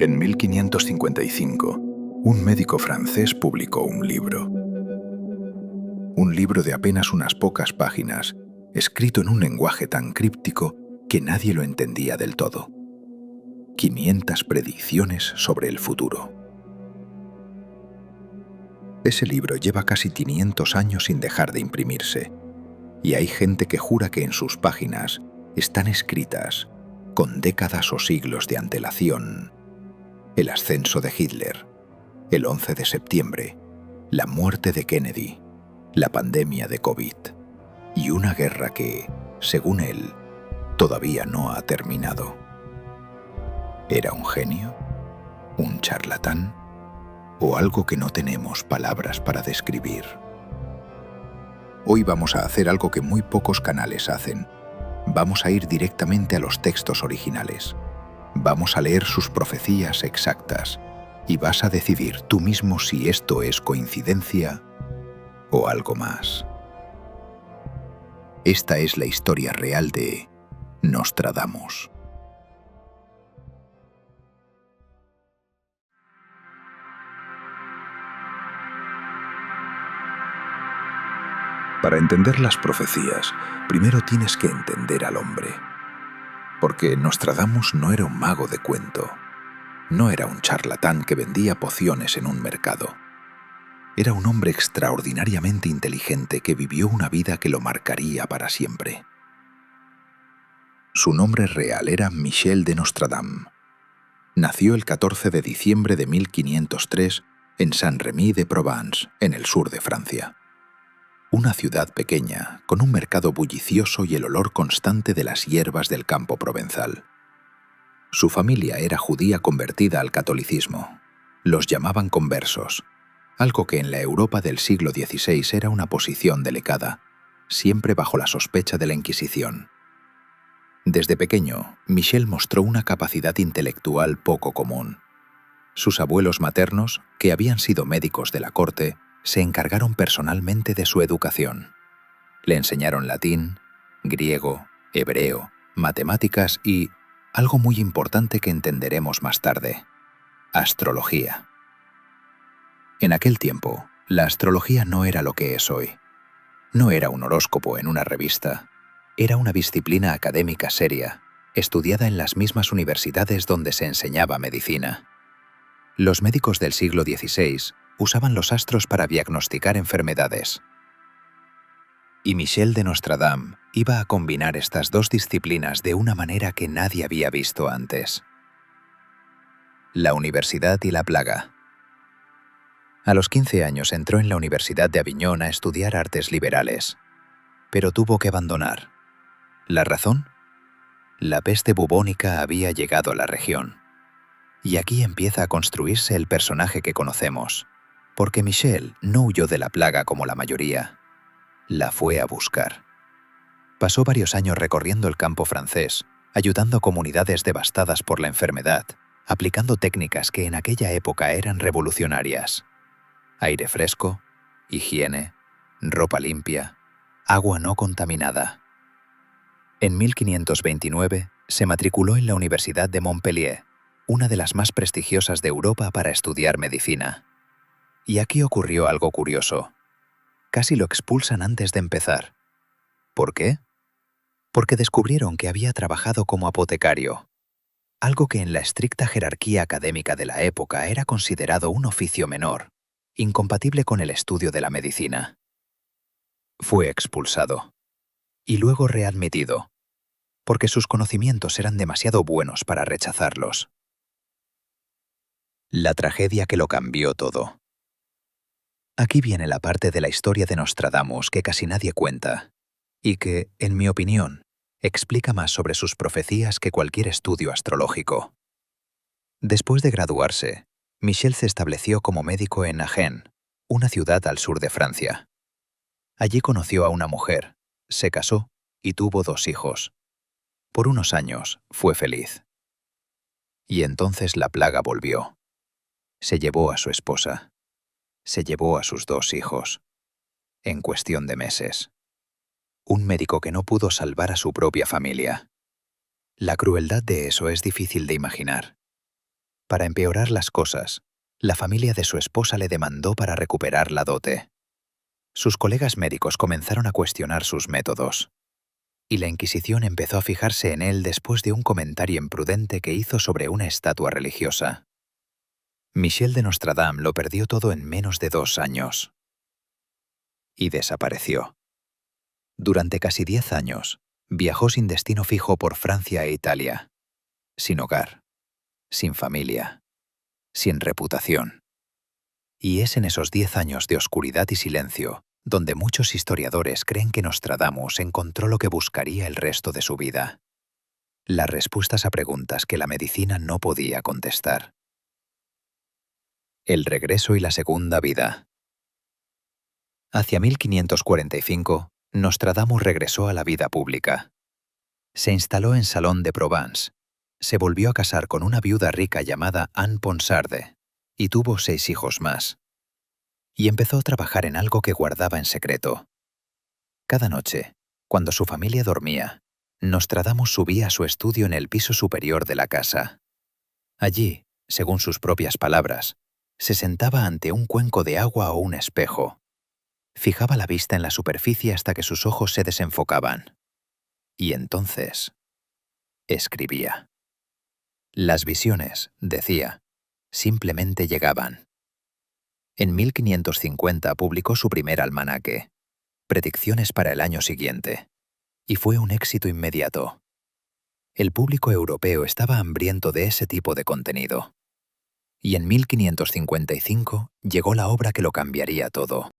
En 1555, un médico francés publicó un libro. Un libro de apenas unas pocas páginas, escrito en un lenguaje tan críptico que nadie lo entendía del todo. 500 predicciones sobre el futuro. Ese libro lleva casi 500 años sin dejar de imprimirse, y hay gente que jura que en sus páginas están escritas, con décadas o siglos de antelación, el ascenso de Hitler, el 11 de septiembre, la muerte de Kennedy, la pandemia de COVID y una guerra que, según él, todavía no ha terminado. ¿Era un genio? ¿Un charlatán? ¿O algo que no tenemos palabras para describir? Hoy vamos a hacer algo que muy pocos canales hacen. Vamos a ir directamente a los textos originales. Vamos a leer sus profecías exactas y vas a decidir tú mismo si esto es coincidencia o algo más. Esta es la historia real de Nostradamus. Para entender las profecías, primero tienes que entender al hombre. Porque Nostradamus no era un mago de cuento. No era un charlatán que vendía pociones en un mercado. Era un hombre extraordinariamente inteligente que vivió una vida que lo marcaría para siempre. Su nombre real era Michel de Nostradam. Nació el 14 de diciembre de 1503 en Saint-Rémy-de-Provence, en el sur de Francia. Una ciudad pequeña, con un mercado bullicioso y el olor constante de las hierbas del campo provenzal. Su familia era judía convertida al catolicismo. Los llamaban conversos, algo que en la Europa del siglo XVI era una posición delicada, siempre bajo la sospecha de la Inquisición. Desde pequeño, Michel mostró una capacidad intelectual poco común. Sus abuelos maternos, que habían sido médicos de la corte, se encargaron personalmente de su educación. Le enseñaron latín, griego, hebreo, matemáticas y, algo muy importante que entenderemos más tarde, astrología. En aquel tiempo, la astrología no era lo que es hoy. No era un horóscopo en una revista. Era una disciplina académica seria, estudiada en las mismas universidades donde se enseñaba medicina. Los médicos del siglo XVI usaban los astros para diagnosticar enfermedades. Y Michel de Nostradam iba a combinar estas dos disciplinas de una manera que nadie había visto antes. La universidad y la plaga. A los 15 años entró en la Universidad de Aviñón a estudiar artes liberales, pero tuvo que abandonar. ¿La razón? La peste bubónica había llegado a la región. Y aquí empieza a construirse el personaje que conocemos, porque Michel no huyó de la plaga como la mayoría. La fue a buscar. Pasó varios años recorriendo el campo francés, ayudando a comunidades devastadas por la enfermedad, aplicando técnicas que en aquella época eran revolucionarias. Aire fresco, higiene, ropa limpia, agua no contaminada. En 1529 se matriculó en la Universidad de Montpellier, una de las más prestigiosas de Europa para estudiar medicina. Y aquí ocurrió algo curioso. Casi lo expulsan antes de empezar. ¿Por qué? Porque descubrieron que había trabajado como apotecario, algo que en la estricta jerarquía académica de la época era considerado un oficio menor, incompatible con el estudio de la medicina. Fue expulsado, y luego readmitido, porque sus conocimientos eran demasiado buenos para rechazarlos. La tragedia que lo cambió todo. Aquí viene la parte de la historia de Nostradamus que casi nadie cuenta, y que, en mi opinión, explica más sobre sus profecías que cualquier estudio astrológico. Después de graduarse, Michel se estableció como médico en Agen, una ciudad al sur de Francia. Allí conoció a una mujer, se casó y tuvo 2 hijos. Por unos años fue feliz. Y entonces la plaga volvió. Se llevó a su esposa. Se llevó a sus 2 hijos. En cuestión de meses. Un médico que no pudo salvar a su propia familia. La crueldad de eso es difícil de imaginar. Para empeorar las cosas, la familia de su esposa le demandó para recuperar la dote. Sus colegas médicos comenzaron a cuestionar sus métodos, y la Inquisición empezó a fijarse en él después de un comentario imprudente que hizo sobre una estatua religiosa. Michel de Nostradam lo perdió todo en menos de 2 años. Y desapareció. Durante casi 10 años, viajó sin destino fijo por Francia e Italia, sin hogar, sin familia, sin reputación. Y es en esos 10 años de oscuridad y silencio donde muchos historiadores creen que Nostradamus encontró lo que buscaría el resto de su vida: las respuestas a preguntas que la medicina no podía contestar. El regreso y la segunda vida. Hacia 1545, Nostradamus regresó a la vida pública. Se instaló en Salon de Provence, se volvió a casar con una viuda rica llamada Anne Ponsarde y tuvo 6 hijos más. Y empezó a trabajar en algo que guardaba en secreto. Cada noche, cuando su familia dormía, Nostradamus subía a su estudio en el piso superior de la casa. Allí, según sus propias palabras, se sentaba ante un cuenco de agua o un espejo. Fijaba la vista en la superficie hasta que sus ojos se desenfocaban. Y entonces escribía. Las visiones, decía, simplemente llegaban. En 1550 publicó su primer almanaque, Predicciones para el año siguiente, y fue un éxito inmediato. El público europeo estaba hambriento de ese tipo de contenido. Y en 1555 llegó la obra que lo cambiaría todo.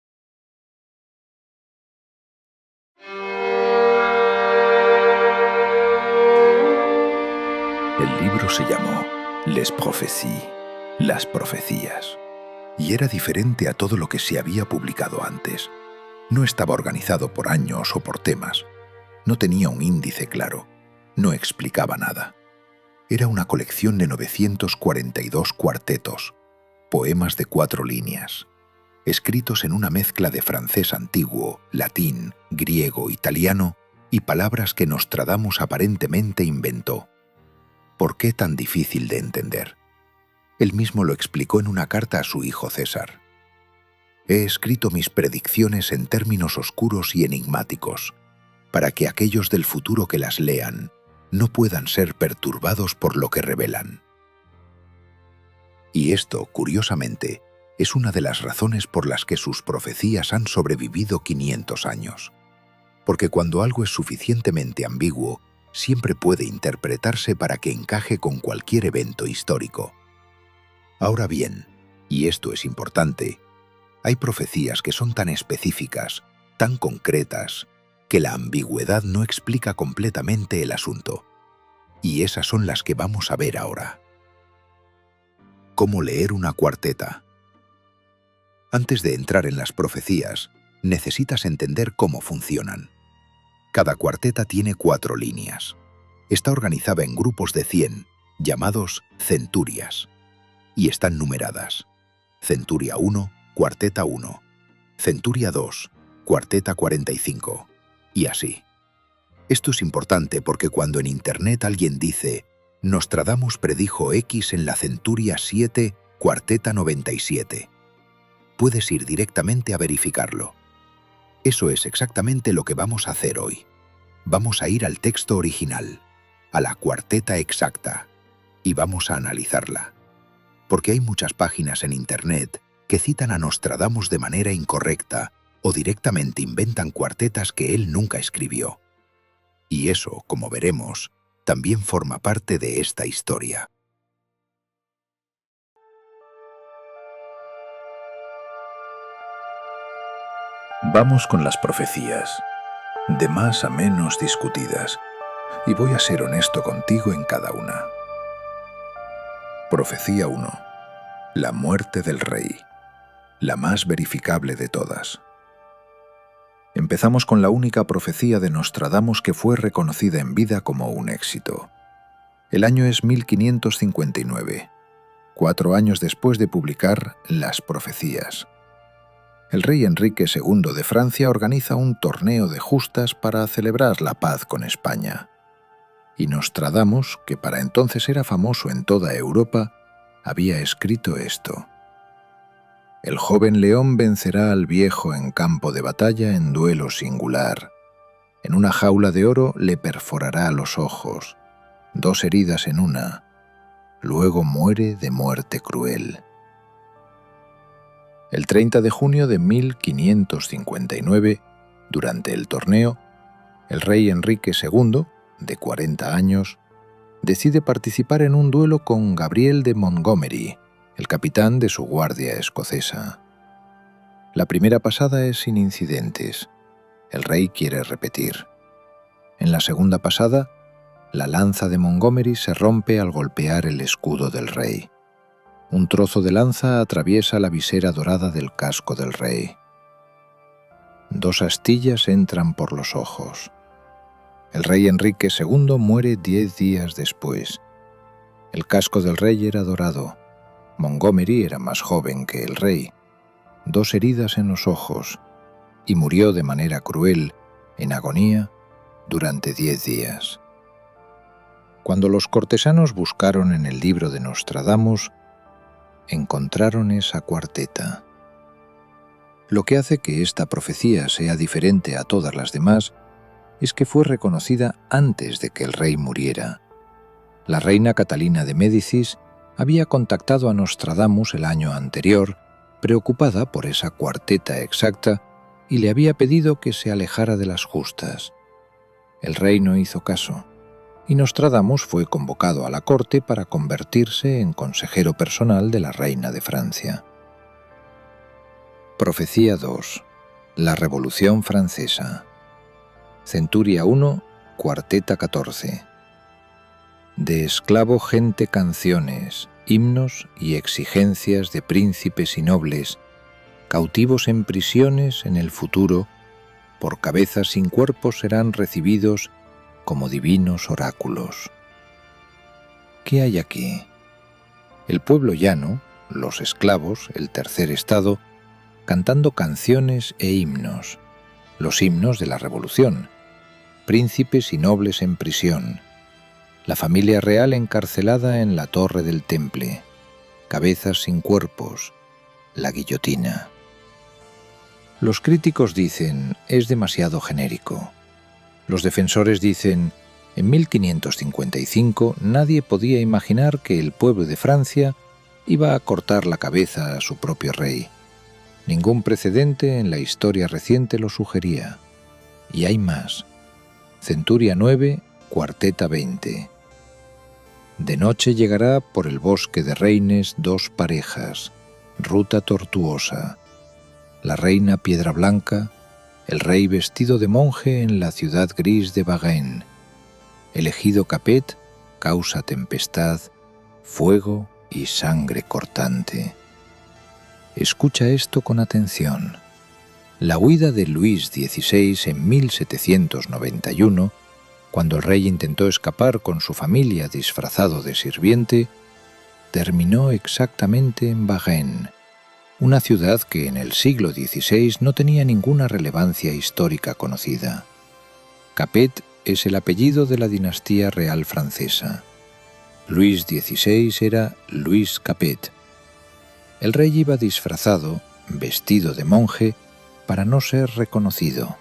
El libro se llamó Les Prophéties, las profecías, y era diferente a todo lo que se había publicado antes. No estaba organizado por años o por temas. No tenía un índice claro. No explicaba nada. Era una colección de 942 cuartetos, poemas de 4 líneas, escritos en una mezcla de francés antiguo, latín, griego, italiano y palabras que Nostradamus aparentemente inventó. ¿Por qué tan difícil de entender? Él mismo lo explicó en una carta a su hijo César. He escrito mis predicciones en términos oscuros y enigmáticos, para que aquellos del futuro que las lean no puedan ser perturbados por lo que revelan. Y esto, curiosamente, es una de las razones por las que sus profecías han sobrevivido 500 años. Porque cuando algo es suficientemente ambiguo, siempre puede interpretarse para que encaje con cualquier evento histórico. Ahora bien, y esto es importante, hay profecías que son tan específicas, tan concretas, que la ambigüedad no explica completamente el asunto. Y esas son las que vamos a ver ahora. ¿Cómo leer una cuarteta? Antes de entrar en las profecías, necesitas entender cómo funcionan. Cada cuarteta tiene 4 líneas. Está organizada en grupos de 100, llamados centurias, y están numeradas. Centuria 1, cuarteta 1, centuria 2, cuarteta 45, y así. Esto es importante porque cuando en Internet alguien dice Nostradamus predijo X en la centuria 7, cuarteta 97, puedes ir directamente a verificarlo. Eso es exactamente lo que vamos a hacer hoy. Vamos a ir al texto original, a la cuarteta exacta, y vamos a analizarla. Porque hay muchas páginas en Internet que citan a Nostradamus de manera incorrecta o directamente inventan cuartetas que él nunca escribió. Y eso, como veremos, también forma parte de esta historia. Vamos con las profecías, de más a menos discutidas, y voy a ser honesto contigo en cada una. Profecía 1. La muerte del rey, la más verificable de todas. Empezamos con la única profecía de Nostradamus que fue reconocida en vida como un éxito. El año es 1559, 4 años después de publicar Las Profecías. El rey Enrique II de Francia organiza un torneo de justas para celebrar la paz con España. Y Nostradamus, que para entonces era famoso en toda Europa, había escrito esto: «El joven león vencerá al viejo en campo de batalla en duelo singular. En una jaula de oro le perforará los ojos, 2 heridas en una, luego muere de muerte cruel». El 30 de junio de 1559, durante el torneo, el rey Enrique II, de 40 años, decide participar en un duelo con Gabriel de Montgomery, el capitán de su guardia escocesa. La primera pasada es sin incidentes. El rey quiere repetir. En la segunda pasada, la lanza de Montgomery se rompe al golpear el escudo del rey. Un trozo de lanza atraviesa la visera dorada del casco del rey. 2 astillas entran por los ojos. El rey Enrique II muere 10 días después. El casco del rey era dorado. Montgomery era más joven que el rey. 2 heridas en los ojos, y murió de manera cruel, en agonía, durante 10 días. Cuando los cortesanos buscaron en el libro de Nostradamus, encontraron esa cuarteta. Lo que hace que esta profecía sea diferente a todas las demás es que fue reconocida antes de que el rey muriera. La reina Catalina de Médicis había contactado a Nostradamus el año anterior, preocupada por esa cuarteta exacta, y le había pedido que se alejara de las justas. El rey no hizo caso, y Nostradamus fue convocado a la corte para convertirse en consejero personal de la reina de Francia. Profecía 2. La Revolución Francesa. Centuria 1, cuarteta 14. De esclavo gente canciones, himnos y exigencias de príncipes y nobles, cautivos en prisiones en el futuro, por cabezas sin cuerpo serán recibidos como divinos oráculos. ¿Qué hay aquí? El pueblo llano, los esclavos, el tercer estado, cantando canciones e himnos, los himnos de la revolución, príncipes y nobles en prisión, la familia real encarcelada en la torre del Temple, cabezas sin cuerpos, la guillotina. Los críticos dicen, es demasiado genérico. Los defensores dicen, en 1555 nadie podía imaginar que el pueblo de Francia iba a cortar la cabeza a su propio rey. Ningún precedente en la historia reciente lo sugería. Y hay más. Centuria 9, cuarteta 20. De noche llegará por el bosque de Reines 2 parejas, ruta tortuosa. La reina piedra blanca, el rey vestido de monje en la ciudad gris de Varennes. El ejido Capet causa tempestad, fuego y sangre cortante. Escucha esto con atención. La huida de Luis XVI en 1791, cuando el rey intentó escapar con su familia disfrazado de sirviente, terminó exactamente en Varennes, una ciudad que en el siglo XVI no tenía ninguna relevancia histórica conocida. Capet es el apellido de la dinastía real francesa. Luis XVI era Luis Capet. El rey iba disfrazado, vestido de monje, para no ser reconocido.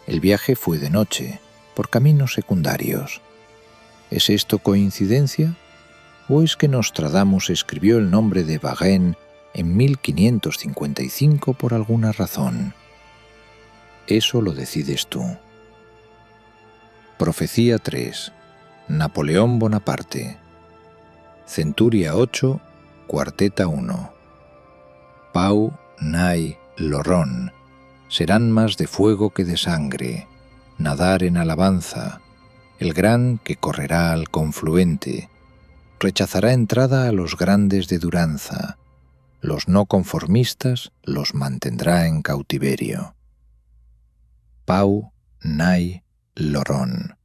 El viaje fue de noche, por caminos secundarios. ¿Es esto coincidencia? ¿O es que Nostradamus escribió el nombre de Varennes en 1555 por alguna razón? Eso lo decides tú. Profecía 3. Napoleón Bonaparte. Centuria 8, cuarteta 1. Pau, Ney, Lorón serán más de fuego que de sangre, nadar en alabanza, el gran que correrá al confluente, rechazará entrada a los grandes de Duranza, los no conformistas los mantendrá en cautiverio. Pau, Ney, Lorón.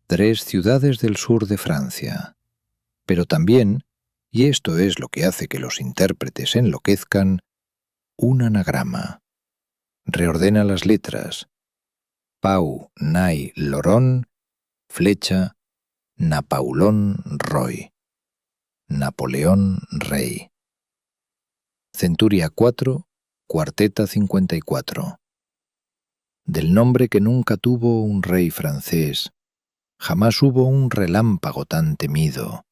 3 ciudades del sur de Francia. Pero también, y esto es lo que hace que los intérpretes enloquezcan, un anagrama. Reordena las letras. Pau, Ney, Lorón, flecha, Napoulon Roy. Napoleón rey. Centuria 4, cuarteta 54. Del nombre que nunca tuvo un rey francés, jamás hubo un relámpago tan temido.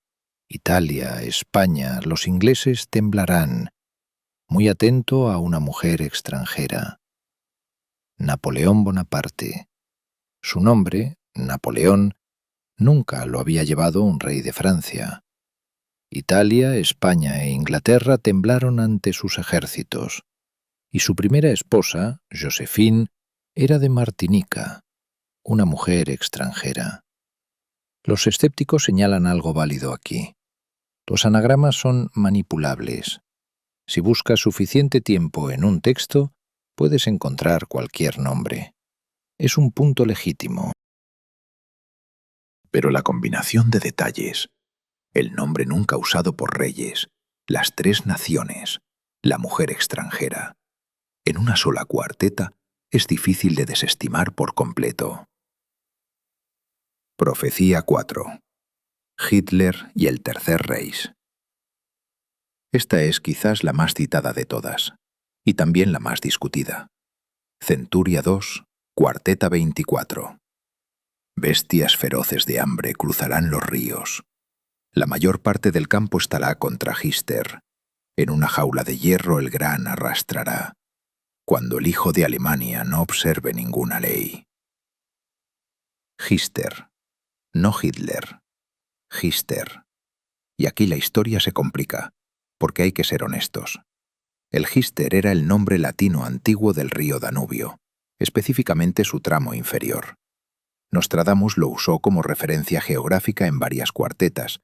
Italia, España, los ingleses temblarán, muy atento a una mujer extranjera. Napoleón Bonaparte. Su nombre, Napoleón, nunca lo había llevado un rey de Francia. Italia, España e Inglaterra temblaron ante sus ejércitos, y su primera esposa, Joséphine, era de Martinica, una mujer extranjera. Los escépticos señalan algo válido aquí. Los anagramas son manipulables. Si buscas suficiente tiempo en un texto, puedes encontrar cualquier nombre. Es un punto legítimo. Pero la combinación de detalles, el nombre nunca usado por reyes, las tres naciones, la mujer extranjera, en una sola cuarteta, es difícil de desestimar por completo. Profecía 4. Hitler y el Tercer Reich. Esta es quizás la más citada de todas, y también la más discutida. Centuria 2, cuarteta 24. Bestias feroces de hambre cruzarán los ríos. La mayor parte del campo estará contra Hitler. En una jaula de hierro el gran arrastrará, cuando el hijo de Alemania no observe ninguna ley. Hitler, no Hitler. Hitler. Y aquí la historia se complica, porque hay que ser honestos. El Hitler era el nombre latino antiguo del río Danubio, específicamente su tramo inferior. Nostradamus lo usó como referencia geográfica en varias cuartetas,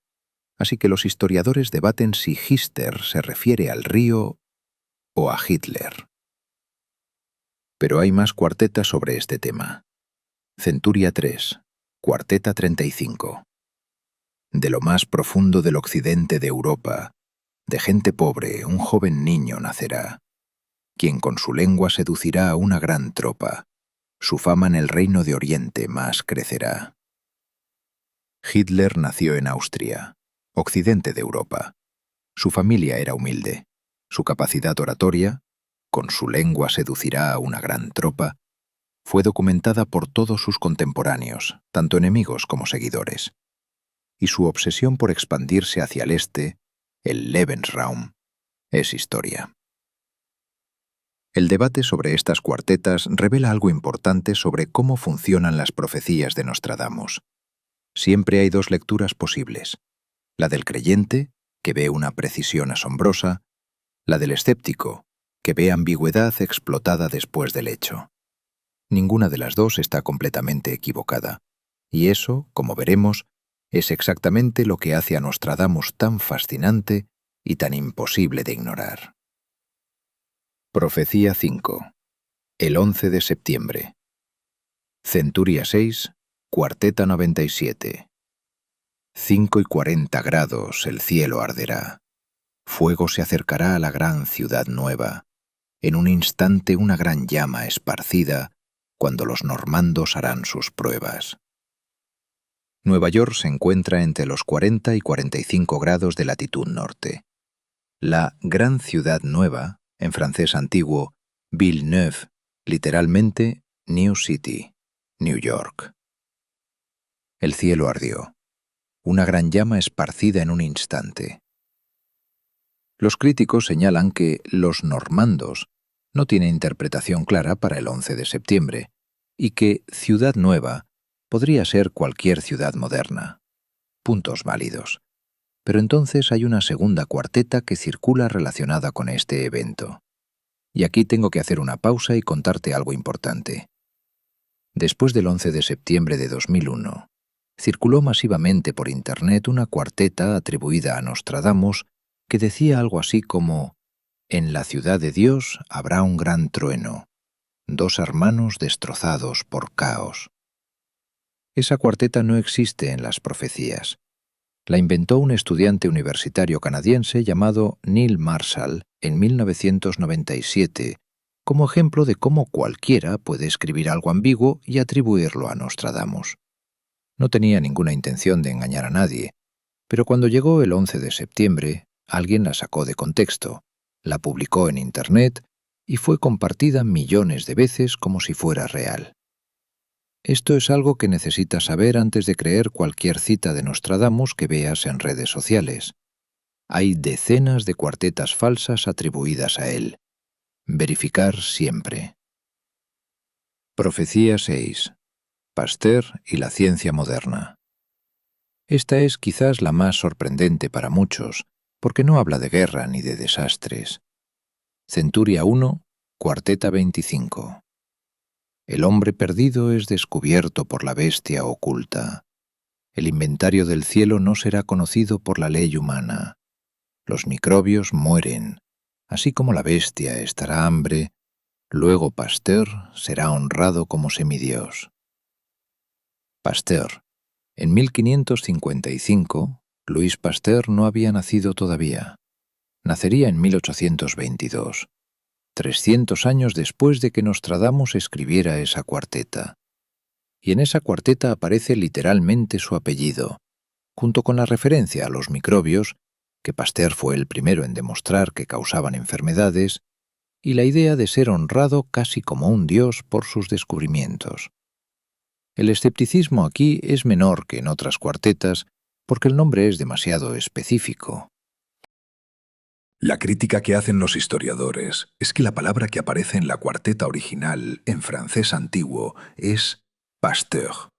así que los historiadores debaten si Hitler se refiere al río o a Hitler. Pero hay más cuartetas sobre este tema. Centuria 3, cuarteta 35. De lo más profundo del occidente de Europa, de gente pobre, un joven niño nacerá, quien con su lengua seducirá a una gran tropa. Su fama en el reino de Oriente más crecerá. Hitler nació en Austria, occidente de Europa. Su familia era humilde. Su capacidad oratoria, con su lengua seducirá a una gran tropa, fue documentada por todos sus contemporáneos, tanto enemigos como seguidores. Y su obsesión por expandirse hacia el este, el Lebensraum, es historia. El debate sobre estas cuartetas revela algo importante sobre cómo funcionan las profecías de Nostradamus. Siempre hay dos lecturas posibles: la del creyente, que ve una precisión asombrosa, la del escéptico, que ve ambigüedad explotada después del hecho. Ninguna de las dos está completamente equivocada, y eso, como veremos, es exactamente lo que hace a Nostradamus tan fascinante y tan imposible de ignorar. Profecía 5. El 11 de septiembre. Centuria 6, cuarteta 97. 5:40 grados el cielo arderá. Fuego se acercará a la gran ciudad nueva. En un instante una gran llama esparcida, cuando los normandos harán sus pruebas. Nueva York se encuentra entre los 40 y 45 grados de latitud norte. La gran ciudad nueva, en francés antiguo, Ville Neuve, literalmente New City, New York. El cielo ardió. Una gran llama esparcida en un instante. Los críticos señalan que los normandos no tienen interpretación clara para el 11 de septiembre y que Ciudad Nueva podría ser cualquier ciudad moderna. Puntos válidos. Pero entonces hay una segunda cuarteta que circula relacionada con este evento. Y aquí tengo que hacer una pausa y contarte algo importante. Después del 11 de septiembre de 2001, circuló masivamente por Internet una cuarteta atribuida a Nostradamus que decía algo así como: «En la ciudad de Dios habrá un gran trueno, dos hermanos destrozados por caos». Esa cuarteta no existe en las profecías. La inventó un estudiante universitario canadiense llamado Neil Marshall en 1997, como ejemplo de cómo cualquiera puede escribir algo ambiguo y atribuirlo a Nostradamus. No tenía ninguna intención de engañar a nadie, Pero cuando llegó el 11 de septiembre, alguien la sacó de contexto, la publicó en Internet y fue compartida millones de veces como si fuera real. Esto es algo que necesitas saber antes de creer cualquier cita de Nostradamus que veas en redes sociales. Hay decenas de cuartetas falsas atribuidas a él. Verificar siempre. Profecía 6. Pasteur y la ciencia moderna. Esta es quizás la más sorprendente para muchos, porque no habla de guerra ni de desastres. Centuria 1, cuarteta 25. El hombre perdido es descubierto por la bestia oculta. El inventario del cielo no será conocido por la ley humana. Los microbios mueren, así como la bestia estará hambre. Luego Pasteur será honrado como semidios. Pasteur. En 1555, Louis Pasteur no había nacido todavía. Nacería en 1822, 300 años después de que Nostradamus escribiera esa cuarteta. Y en esa cuarteta aparece literalmente su apellido, junto con la referencia a los microbios, que Pasteur fue el primero en demostrar que causaban enfermedades, y la idea de ser honrado casi como un dios por sus descubrimientos. El escepticismo aquí es menor que en otras cuartetas porque el nombre es demasiado específico. La crítica que hacen los historiadores es que la palabra que aparece en la cuarteta original en francés antiguo es pasteur,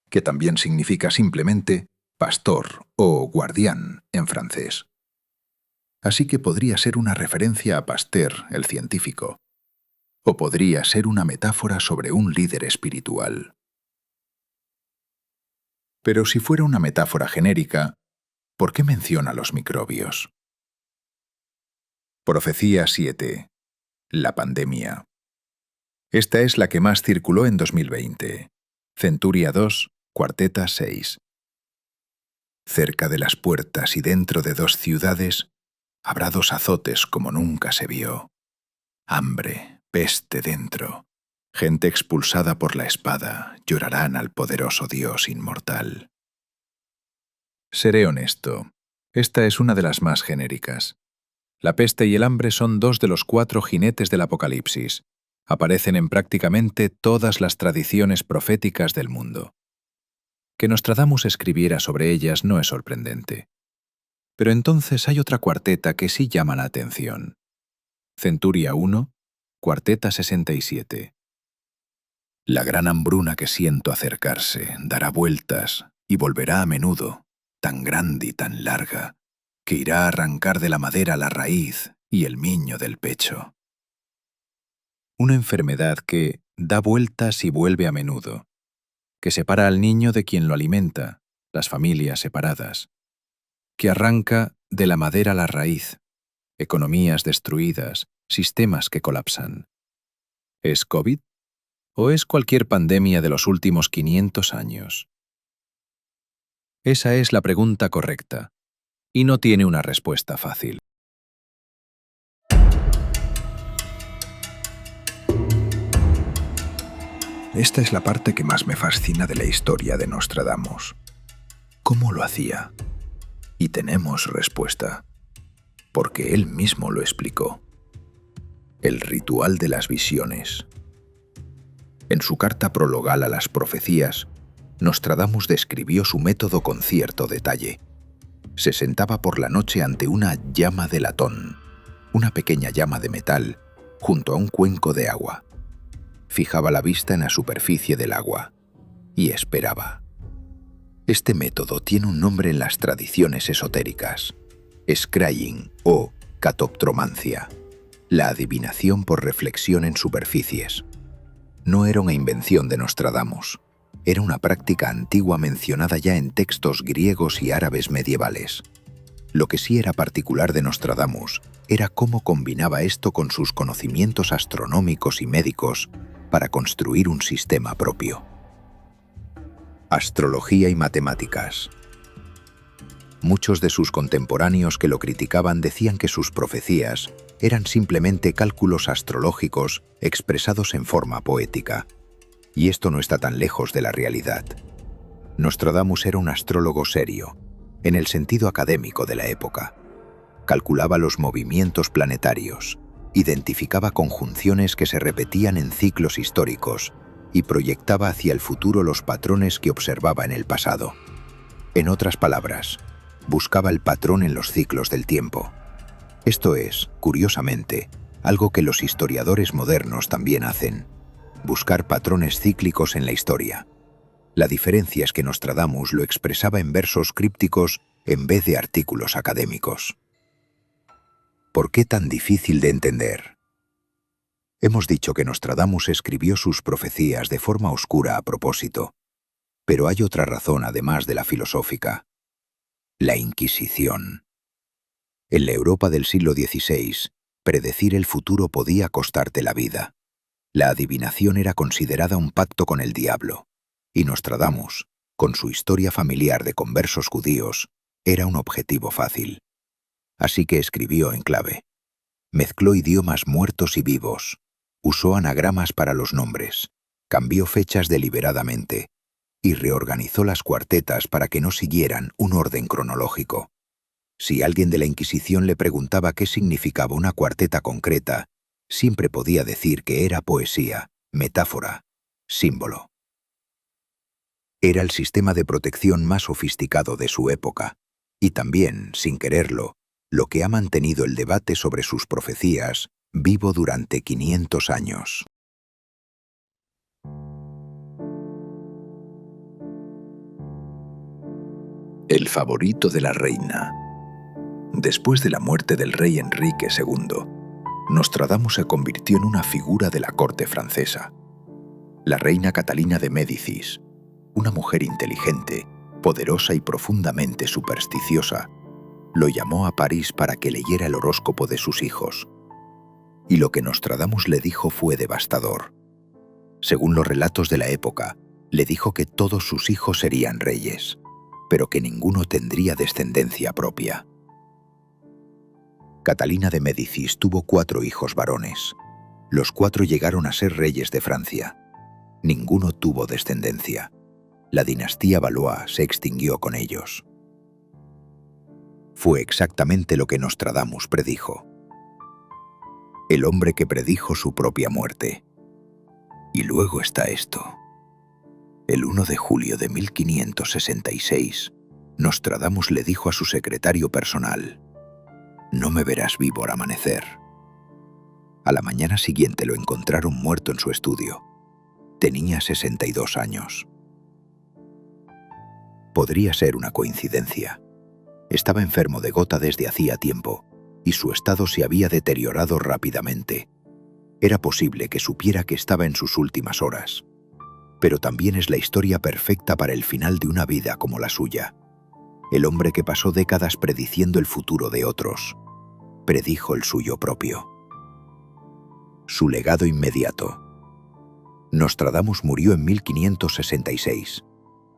que también significa simplemente pastor o guardián en francés. Así que podría ser una referencia a Pasteur, el científico, o podría ser una metáfora sobre un líder espiritual. Pero si fuera una metáfora genérica, ¿por qué menciona los microbios? Profecía 7. La pandemia. Esta es la que más circuló en 2020. Centuria 2, cuarteta 6. Cerca de las puertas y dentro de 2 ciudades habrá 2 azotes como nunca se vio. Hambre, peste dentro. Gente expulsada por la espada llorarán al poderoso Dios inmortal. Seré honesto, esta es una de las más genéricas. La peste y el hambre son 2 de los 4 jinetes del Apocalipsis. Aparecen en prácticamente todas las tradiciones proféticas del mundo. Que Nostradamus escribiera sobre ellas no es sorprendente. Pero entonces hay otra cuarteta que sí llama la atención. Centuria 1, cuarteta 67. La gran hambruna que siento acercarse dará vueltas y volverá a menudo, tan grande y tan larga, que irá a arrancar de la madera la raíz y el miño del pecho. Una enfermedad que da vueltas y vuelve a menudo, que separa al niño de quien lo alimenta, las familias separadas, que arranca de la madera la raíz, economías destruidas, sistemas que colapsan. ¿Es COVID? ¿O es cualquier pandemia de los últimos 500 años? Esa es la pregunta correcta, y no tiene una respuesta fácil. Esta es la parte que más me fascina de la historia de Nostradamus. ¿Cómo lo hacía? Y tenemos respuesta, porque él mismo lo explicó. El ritual de las visiones. En su carta prologal a las profecías, Nostradamus describió su método con cierto detalle. Se sentaba por la noche ante una llama de latón, una pequeña llama de metal, junto a un cuenco de agua. Fijaba la vista en la superficie del agua y esperaba. Este método tiene un nombre en las tradiciones esotéricas: scrying o catoptromancia, la adivinación por reflexión en superficies. No era una invención de Nostradamus, era una práctica antigua mencionada ya en textos griegos y árabes medievales. Lo que sí era particular de Nostradamus era cómo combinaba esto con sus conocimientos astronómicos y médicos para construir un sistema propio. Astrología y matemáticas. Muchos de sus contemporáneos que lo criticaban decían que sus profecías eran simplemente cálculos astrológicos expresados en forma poética. Y esto no está tan lejos de la realidad. Nostradamus era un astrólogo serio, en el sentido académico de la época. Calculaba los movimientos planetarios, identificaba conjunciones que se repetían en ciclos históricos y proyectaba hacia el futuro los patrones que observaba en el pasado. En otras palabras, buscaba el patrón en los ciclos del tiempo. Esto es, curiosamente, algo que los historiadores modernos también hacen: buscar patrones cíclicos en la historia. La diferencia es que Nostradamus lo expresaba en versos crípticos en vez de artículos académicos. ¿Por qué tan difícil de entender? Hemos dicho que Nostradamus escribió sus profecías de forma oscura a propósito, pero hay otra razón además de la filosófica: la Inquisición. En la Europa del siglo XVI, predecir el futuro podía costarte la vida. La adivinación era considerada un pacto con el diablo, y Nostradamus, con su historia familiar de conversos judíos, era un objetivo fácil. Así que escribió en clave. Mezcló idiomas muertos y vivos, usó anagramas para los nombres, cambió fechas deliberadamente y reorganizó las cuartetas para que no siguieran un orden cronológico. Si alguien de la Inquisición le preguntaba qué significaba una cuarteta concreta, siempre podía decir que era poesía, metáfora, símbolo. Era el sistema de protección más sofisticado de su época, y también, sin quererlo, lo que ha mantenido el debate sobre sus profecías vivo durante 500 años. El favorito de la reina. Después de la muerte del rey Enrique II, Nostradamus se convirtió en una figura de la corte francesa. La reina Catalina de Médicis, una mujer inteligente, poderosa y profundamente supersticiosa, lo llamó a París para que leyera el horóscopo de sus hijos. Y lo que Nostradamus le dijo fue devastador. Según los relatos de la época, le dijo que todos sus hijos serían reyes, pero que ninguno tendría descendencia propia. Catalina de Médicis tuvo 4 hijos varones. Los 4 llegaron a ser reyes de Francia. Ninguno tuvo descendencia. La dinastía Valois se extinguió con ellos. Fue exactamente lo que Nostradamus predijo. El hombre que predijo su propia muerte. Y luego está esto. El 1 de julio de 1566, Nostradamus le dijo a su secretario personal: «No me verás vivo al amanecer». A la mañana siguiente lo encontraron muerto en su estudio. Tenía 62 años. Podría ser una coincidencia. Estaba enfermo de gota desde hacía tiempo, y su estado se había deteriorado rápidamente. Era posible que supiera que estaba en sus últimas horas. Pero también es la historia perfecta para el final de una vida como la suya. El hombre que pasó décadas prediciendo el futuro de otros, predijo el suyo propio. Su legado inmediato. Nostradamus murió en 1566.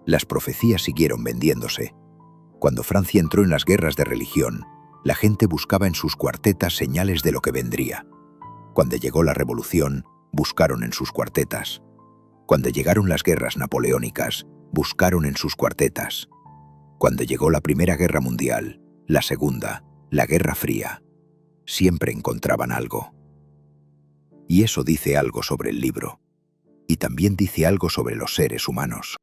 Las profecías siguieron vendiéndose. Cuando Francia entró en las guerras de religión, la gente buscaba en sus cuartetas señales de lo que vendría. Cuando llegó la revolución, buscaron en sus cuartetas. Cuando llegaron las guerras napoleónicas, buscaron en sus cuartetas. Cuando llegó la Primera Guerra Mundial, la Segunda, la Guerra Fría, siempre encontraban algo. Y eso dice algo sobre el libro. Y también dice algo sobre los seres humanos.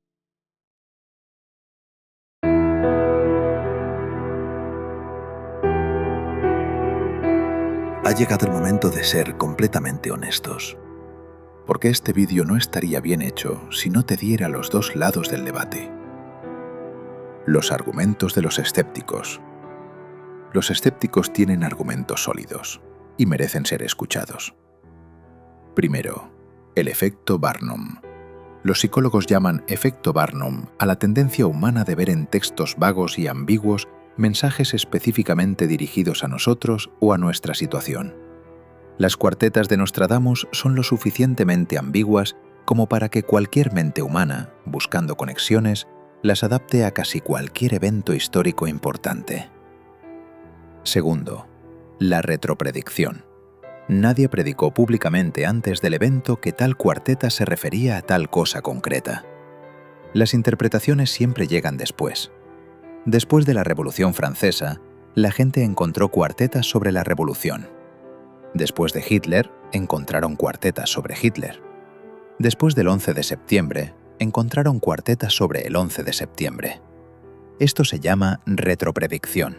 Ha llegado el momento de ser completamente honestos, porque este vídeo no estaría bien hecho si no te diera los 2 lados del debate. Los argumentos de los escépticos. Los escépticos tienen argumentos sólidos y merecen ser escuchados. Primero, el efecto Barnum. Los psicólogos llaman efecto Barnum a la tendencia humana de ver en textos vagos y ambiguos mensajes específicamente dirigidos a nosotros o a nuestra situación. Las cuartetas de Nostradamus son lo suficientemente ambiguas como para que cualquier mente humana, buscando conexiones, las adapte a casi cualquier evento histórico importante. Segundo, la retropredicción. Nadie predicó públicamente antes del evento que tal cuarteta se refería a tal cosa concreta. Las interpretaciones siempre llegan después. Después de la Revolución Francesa, la gente encontró cuartetas sobre la Revolución. Después de Hitler, encontraron cuartetas sobre Hitler. Después del 11 de septiembre, encontraron cuartetas sobre el 11 de septiembre. Esto se llama retropredicción,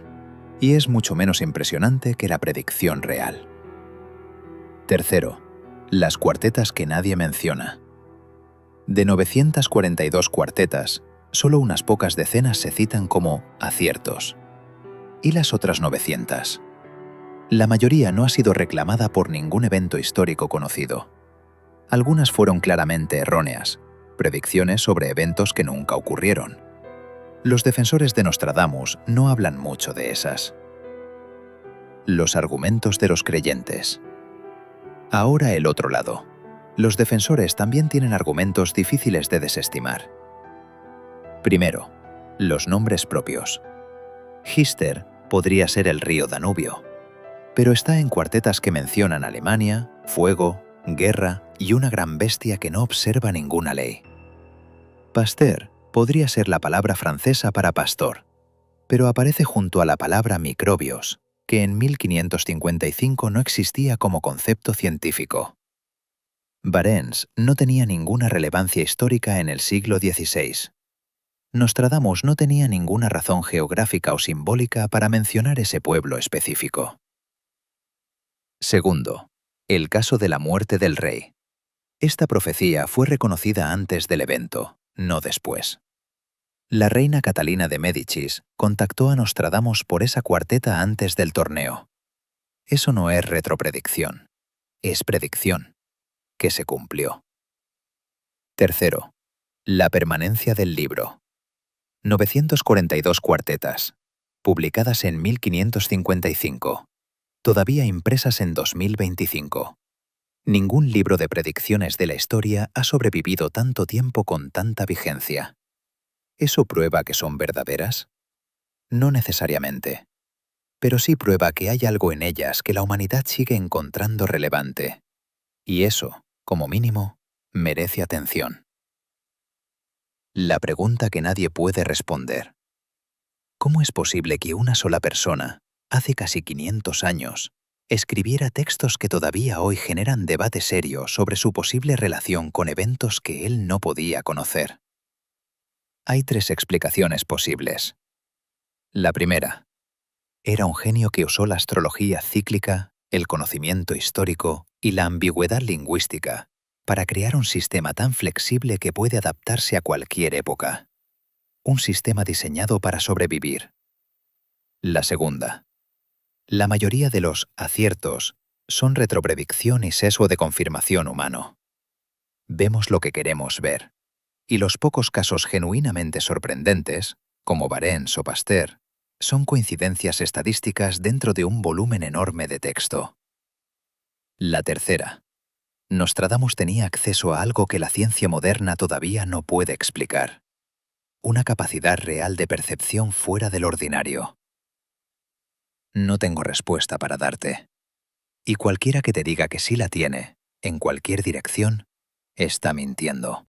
y es mucho menos impresionante que la predicción real. Tercero, las cuartetas que nadie menciona. De 942 cuartetas, solo unas pocas decenas se citan como aciertos. ¿Y las otras 900? La mayoría no ha sido reclamada por ningún evento histórico conocido. Algunas fueron claramente erróneas, predicciones sobre eventos que nunca ocurrieron. Los defensores de Nostradamus no hablan mucho de esas. Los argumentos de los creyentes. Ahora el otro lado. Los defensores también tienen argumentos difíciles de desestimar. Primero, los nombres propios. Hister podría ser el río Danubio, pero está en cuartetas que mencionan Alemania, fuego, guerra y una gran bestia que no observa ninguna ley. Pasteur podría ser la palabra francesa para pastor, pero aparece junto a la palabra microbios, que en 1555 no existía como concepto científico. Varens no tenía ninguna relevancia histórica en el siglo XVI. Nostradamus no tenía ninguna razón geográfica o simbólica para mencionar ese pueblo específico. Segundo, el caso de la muerte del rey. Esta profecía fue reconocida antes del evento, no después. La reina Catalina de Médicis contactó a Nostradamus por esa cuarteta antes del torneo. Eso no es retropredicción, es predicción, que se cumplió. Tercero, la permanencia del libro. 942 cuartetas, publicadas en 1555, todavía impresas en 2025. Ningún libro de predicciones de la historia ha sobrevivido tanto tiempo con tanta vigencia. ¿Eso prueba que son verdaderas? No necesariamente, pero sí prueba que hay algo en ellas que la humanidad sigue encontrando relevante. Y eso, como mínimo, merece atención. La pregunta que nadie puede responder. ¿Cómo es posible que una sola persona, hace casi 500 años, escribiera textos que todavía hoy generan debate serio sobre su posible relación con eventos que él no podía conocer? Hay 3 explicaciones posibles. La primera, era un genio que usó la astrología cíclica, el conocimiento histórico y la ambigüedad lingüística para crear un sistema tan flexible que puede adaptarse a cualquier época. Un sistema diseñado para sobrevivir. La segunda, la mayoría de los aciertos son retropredicción y sesgo de confirmación humano. Vemos lo que queremos ver, y los pocos casos genuinamente sorprendentes, como Varens o Pasteur, son coincidencias estadísticas dentro de un volumen enorme de texto. La tercera, Nostradamus tenía acceso a algo que la ciencia moderna todavía no puede explicar. Una capacidad real de percepción fuera del ordinario. No tengo respuesta para darte. Y cualquiera que te diga que sí la tiene, en cualquier dirección, está mintiendo.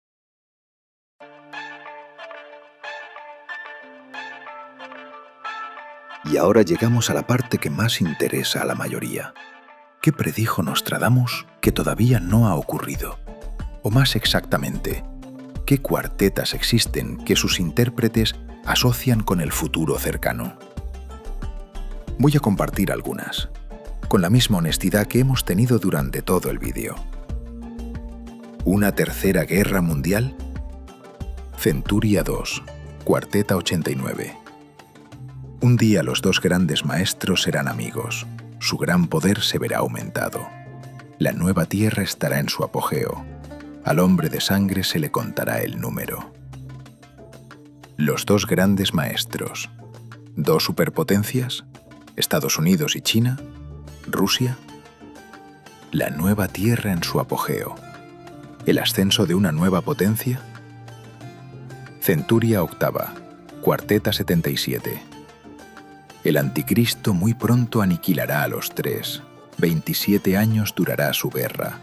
Y ahora llegamos a la parte que más interesa a la mayoría. ¿Qué predijo Nostradamus que todavía no ha ocurrido? O más exactamente, ¿qué cuartetas existen que sus intérpretes asocian con el futuro cercano? Voy a compartir algunas, con la misma honestidad que hemos tenido durante todo el vídeo. ¿Una tercera guerra mundial? Centuria II, cuarteta 89. Un día los 2 grandes maestros serán amigos. Su gran poder se verá aumentado. La nueva tierra estará en su apogeo. Al hombre de sangre se le contará el número. Los 2 grandes maestros. 2 superpotencias. Estados Unidos y China. Rusia. La nueva tierra en su apogeo. ¿El ascenso de una nueva potencia? Centuria octava, cuarteta 77. El anticristo muy pronto aniquilará a los 3. 27 años durará su guerra.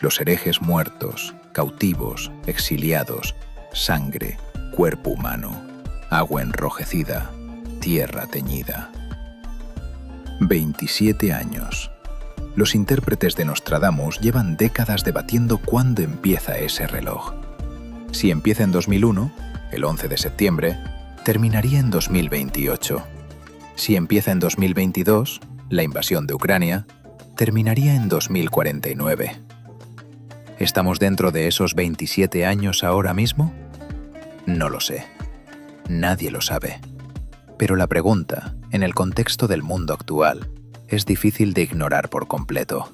Los herejes muertos, cautivos, exiliados, sangre, cuerpo humano, agua enrojecida, tierra teñida. 27 años. Los intérpretes de Nostradamus llevan décadas debatiendo cuándo empieza ese reloj. Si empieza en 2001, el 11 de septiembre, terminaría en 2028. Si empieza en 2022, la invasión de Ucrania, terminaría en 2049. ¿Estamos dentro de esos 27 años ahora mismo? No lo sé. Nadie lo sabe. Pero la pregunta, en el contexto del mundo actual, es difícil de ignorar por completo.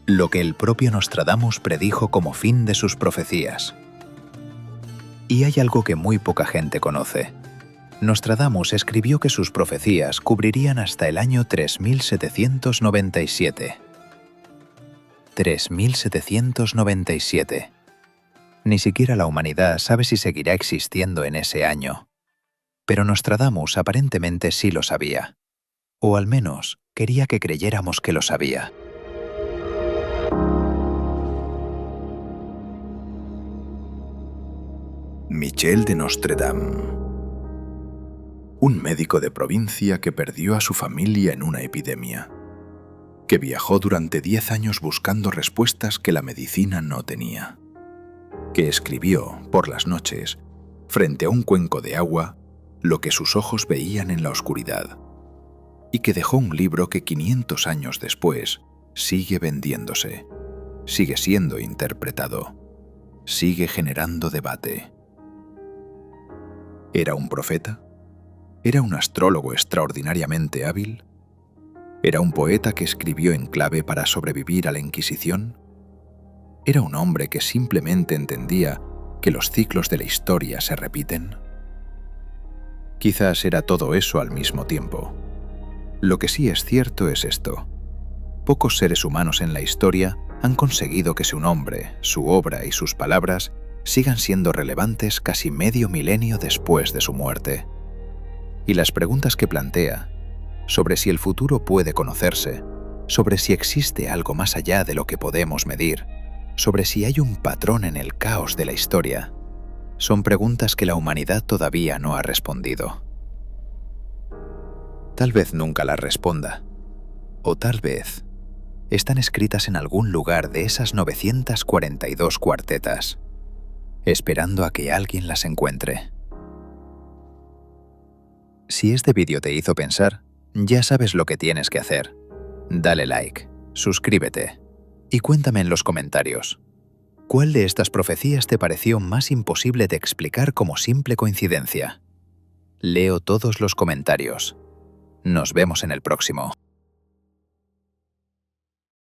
Lo que el propio Nostradamus predijo como fin de sus profecías. Y hay algo que muy poca gente conoce. Nostradamus escribió que sus profecías cubrirían hasta el año 3797. 3797. Ni siquiera la humanidad sabe si seguirá existiendo en ese año. Pero Nostradamus aparentemente sí lo sabía. O al menos quería que creyéramos que lo sabía. Michel de Nostredame. Un médico de provincia que perdió a su familia en una epidemia, que viajó durante 10 años buscando respuestas que la medicina no tenía, que escribió, por las noches, frente a un cuenco de agua, lo que sus ojos veían en la oscuridad, y que dejó un libro que 500 años después sigue vendiéndose, sigue siendo interpretado, sigue generando debate. ¿Era un profeta? ¿Era un astrólogo extraordinariamente hábil? ¿Era un poeta que escribió en clave para sobrevivir a la Inquisición? ¿Era un hombre que simplemente entendía que los ciclos de la historia se repiten? Quizás era todo eso al mismo tiempo. Lo que sí es cierto es esto. Pocos seres humanos en la historia han conseguido que su nombre, su obra y sus palabras sigan siendo relevantes casi medio milenio después de su muerte. Y las preguntas que plantea, sobre si el futuro puede conocerse, sobre si existe algo más allá de lo que podemos medir, sobre si hay un patrón en el caos de la historia, son preguntas que la humanidad todavía no ha respondido. Tal vez nunca las responda, o tal vez están escritas en algún lugar de esas 942 cuartetas, esperando a que alguien las encuentre. Si este vídeo te hizo pensar, ya sabes lo que tienes que hacer. Dale like, suscríbete y cuéntame en los comentarios. ¿Cuál de estas profecías te pareció más imposible de explicar como simple coincidencia? Leo todos los comentarios. Nos vemos en el próximo.